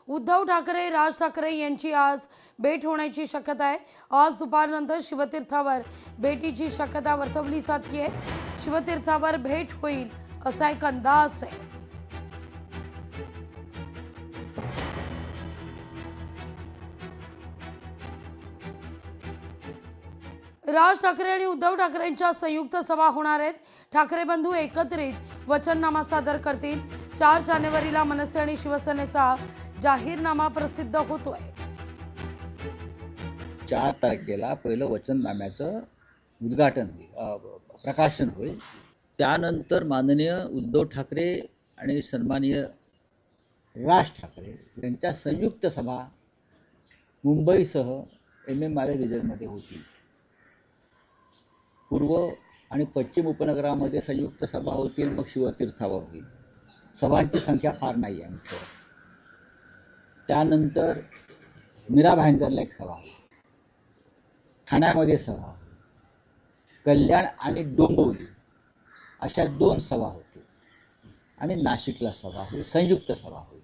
उद्धव ठाकरे राज ठाकरे यांची आज भेट होण्याची शक्यता आहे। आज दुपारनंतर शिवतीर्थावर भेटीची शक्यता वर्तवली जाते। शिवतीर्थावर भेट होईल असा एक अंदाज आहे। राज ठाकरे आणि उद्धव ठाकरेंच्या संयुक्त सभा होणार आहेत। ठाकरे बंधू एकत्रित वचननामा सादर करतील। 4 जानेवारीला मनसे आणि शिवसेनेचा जाहीरनामा प्रसिद्ध होतोय। 4 तारखेला पहिलं वचननाम्याचं उद्घाटन प्रकाशन होईल। त्यानंतर माननीय उद्धव ठाकरे आणि सन्माननीय राज ठाकरे यांच्या संयुक्त सभा मुंबईसह MMRA रिजनमध्ये होतील। पूर्व आणि पश्चिम उपनगरामध्ये संयुक्त सभा होतील, मग शिवतीर्थावर होईल। सभांची संख्या फार नाही आहे आमच्याकडे। त्यानंतर मीरा भाईंदरला एक सभा होईल, ठाण्यामध्ये सभा, कल्याण आणि डोंबिवली अशा 2 सभा होतील आणि नाशिकला सभा होईल, संयुक्त सभा होईल।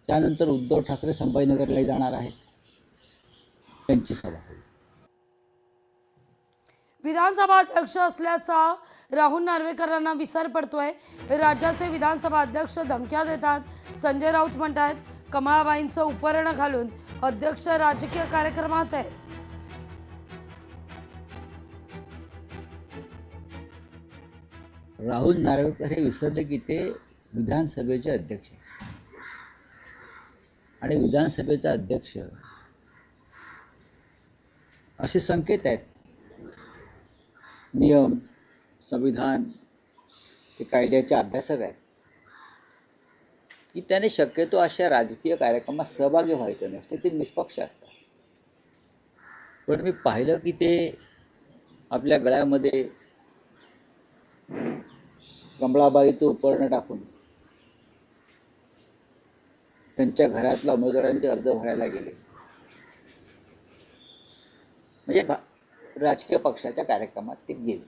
त्यानंतर उद्धव ठाकरे संभाजीनगरला जाणार आहेत, त्यांची सभा होईल। विधानसभा अध्यक्ष असल्याचा राहुल नार्वेकरांना विसर पडतोय। राज्याचे विधानसभा अध्यक्ष धमक्या देतात। संजय राऊत म्हणतात कमळाबाईंचं उपकरण घालून अध्यक्ष राजकीय कार्यक्रमात आहेत। राहुल नार्वेकर हे विसरले की ते विधानसभेचे अध्यक्ष आणि विधानसभेचा अध्यक्ष असे संकेत आहेत, नियम संविधान ते कायद्याचे अभ्यासक आहेत की त्याने शक्यतो अशा राजकीय कार्यक्रमात सहभागी व्हायचं नसते, ते निष्पक्ष असतात। पण मी पाहिलं की ते आपल्या गळ्यामध्ये कमळाबाईचं उपकरण टाकून त्यांच्या घरातला उमेदवारांचे अर्ज भरायला गेले, म्हणजे राजकीय पक्षाच्या कार्यक्रमात ते गेले।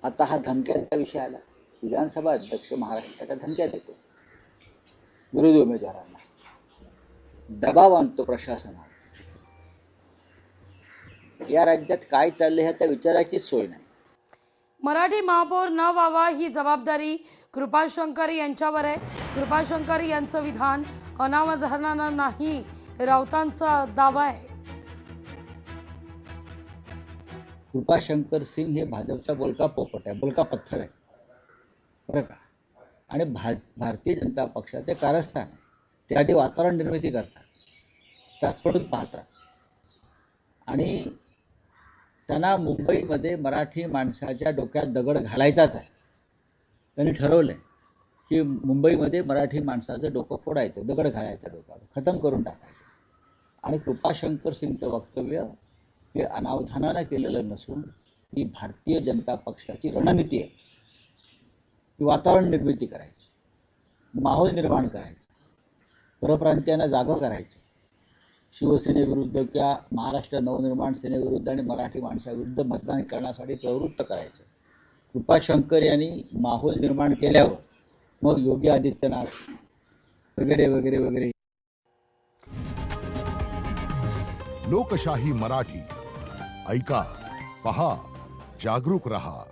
आता हा धमक्याचा विषय आला। विधानसभा अध्यक्ष महाराष्ट्राच्या धमक्या देतो विरोधी उमेदवारांना, दबाव आणतो प्रशासनावर। या राज्यात काय चाललंय ह्या त्या विचाराची सोय नाही। मराठी महापौर न व्हावा ही जबाबदारी कृपाशंकर यांच्यावर आहे। कृपाशंकर यांचं विधान अनावधानानं नाही, राऊतांचा दावा आहे। कृपाशंकर सिंग हे भाजपचा बोलका पोपट आहे, बोलका पत्थर आहे बरं का, आणि भारतीय जनता पक्षाचे कारस्थान आहे। ते आधी वातावरण निर्मिती करतात, चाचपडून पाहतात, आणि त्यांना मुंबईमध्ये मराठी माणसाच्या डोक्यात दगड घालायचाच आहे। त्यांनी ठरवलं आहे की मुंबईमध्ये मराठी माणसाचं डोकं फोडायचं, दगड घालायचं, डोक्यावर खतम करून टाकायचं। आणि कृपाशंकर सिंगचं वक्तव्य हे अनावधानानं केलेलं नसून ही भारतीय जनता पक्षाची रणनीती आहे की वातावरण निर्मिती करायची, माहोल निर्माण करायचं, परप्रांतीयांना जागं करायचं, शिवसेनेविरुद्ध किंवा महाराष्ट्र नवनिर्माण सेनेविरुद्ध आणि मराठी माणसाविरुद्ध मतदान करण्यासाठी प्रवृत्त करायचं। कृपाशंकर यांनी माहोल निर्माण केल्यावर मग योगी आदित्यनाथ वगैरे वगैरे वगैरे। लोकशाही मराठी ऐका, पहा, जागरूक रहा।